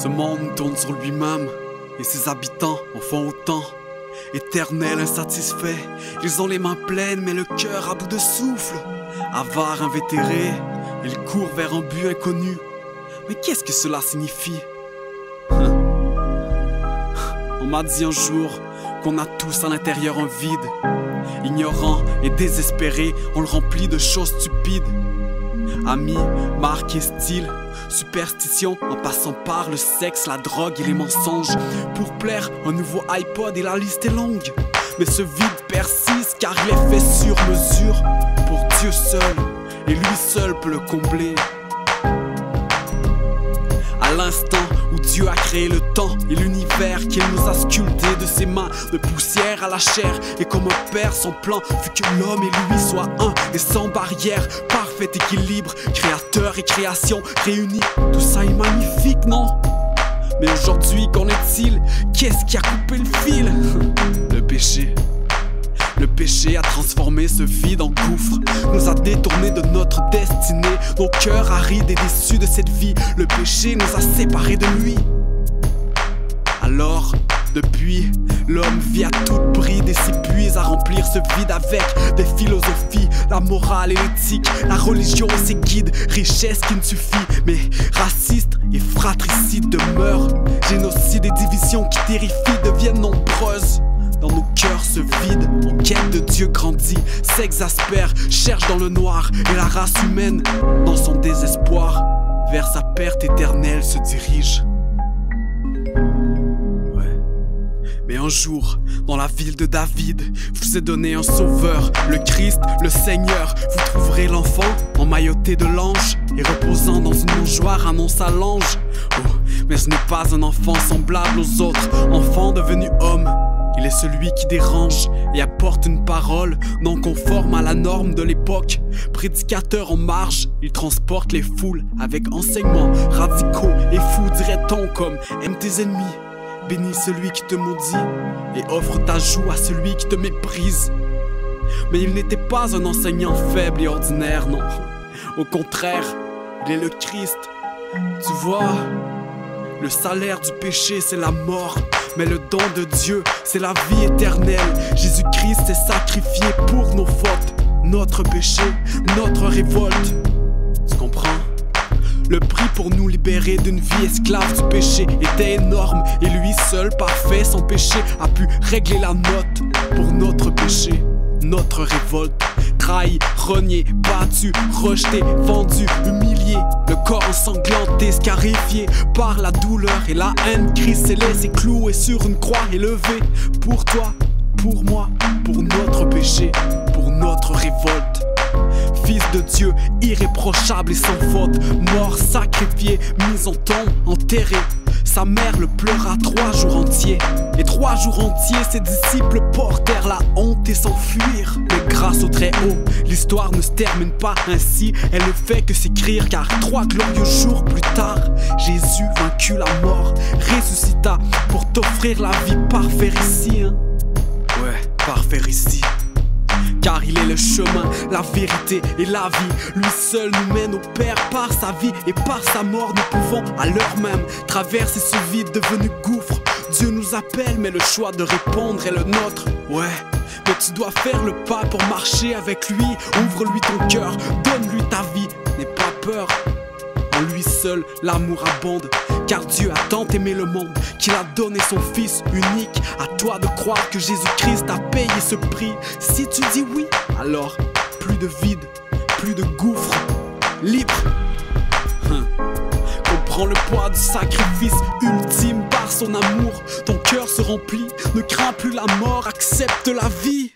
Ce monde tourne sur lui-même et ses habitants en font autant. Éternels insatisfaits, ils ont les mains pleines mais le cœur à bout de souffle. Avares invétérés, ils courent vers un but inconnu. Mais qu'est-ce que cela signifie? On m'a dit un jour qu'on a tous à l'intérieur un vide. Ignorant et désespéré, on le remplit de choses stupides. Amis, marque et style, superstition en passant par le sexe, la drogue et les mensonges. Pour plaire, un nouveau iPod et la liste est longue. Mais ce vide persiste car il est fait sur mesure pour Dieu seul, et lui seul peut le combler. À l'instant où Dieu a créé le temps et l'univers, qu'il nous a sculpté de ses mains, de poussière à la chair, et comme un père son plan fut que l'homme et lui soient un et sans barrière, parfait équilibre, créateur et création réunis, tout ça est magnifique, non? Mais aujourd'hui, qu'en est-il? Qu'est-ce qui a coupé le fil? Le péché. Le péché a transformé ce vide en gouffre, nous a détournés de notre destinée, nos cœurs arides et déçus de cette vie. Le péché nous a séparés de lui. Alors, depuis, l'homme vit à tout prix et s'épuise à remplir ce vide avec des philosophies, la morale et l'éthique, la religion et ses guides, richesse qui ne suffit, mais raciste et fratricide demeure. Génocide et division qui terrifient deviennent nombreuses. Dans nos cœurs ce vide, en quête de Dieu grandit, s'exaspère, cherche dans le noir, et la race humaine, dans son désespoir, vers sa perte éternelle se dirige. Ouais. Mais un jour, dans la ville de David, vous est donné un sauveur, le Christ, le Seigneur. Vous trouverez l'enfant emmailloté de l'ange et reposant dans une mangeoire annonce à l'ange. Oh, mais ce n'est pas un enfant semblable aux autres, enfant devenu homme. Il est celui qui dérange et apporte une parole non conforme à la norme de l'époque. Prédicateur en marge, il transporte les foules avec enseignements radicaux et fous, dirait-on, comme aime tes ennemis, bénis celui qui te maudit et offre ta joue à celui qui te méprise. Mais il n'était pas un enseignant faible et ordinaire, non. Au contraire, il est le Christ. Tu vois, le salaire du péché c'est la mort, mais le don de Dieu, c'est la vie éternelle. Jésus-Christ s'est sacrifié pour nos fautes, notre péché, notre révolte. Tu comprends? Le prix pour nous libérer d'une vie esclave du péché était énorme, et lui seul, parfait, sans péché, a pu régler la note pour notre péché, notre révolte. Trahi, renié, battu, rejeté, vendu, humilié, le corps ensanglanté, scarifié par la douleur et la haine. Christ s'est laissé clouer sur une croix élevée pour toi, pour moi, pour notre péché, pour notre révolte. Fils de Dieu, irréprochable et sans faute, mort, sacrifié, mis en tombe, enterré. Sa mère le pleura 3 jours entiers, et 3 jours entiers ses disciples portèrent la honte et s'enfuirent. Mais grâce au Très-Haut, l'histoire ne se termine pas ainsi, elle ne fait que s'écrire, car 3 glorieux jours plus tard, Jésus vaincu la mort, ressuscita pour t'offrir la vie parfaite ici, hein? Ouais, parfaite ici. Car il est le chemin, la vérité et la vie. Lui seul nous mène au Père par sa vie, et par sa mort nous pouvons à l'heure même traverser ce vide devenu gouffre. Dieu nous appelle mais le choix de répondre est le nôtre. Ouais, mais tu dois faire le pas pour marcher avec lui. Ouvre-lui ton cœur, donne-lui ta vie, n'aie pas peur. En lui seul l'amour abonde, car Dieu a tant aimé le monde qu'il a donné son Fils unique. À toi de croire que Jésus-Christ a payé ce prix. Si tu dis oui, alors plus de vide, plus de gouffre, libre. Comprends le poids du sacrifice ultime par son amour. Ton cœur se remplit, ne crains plus la mort, accepte la vie.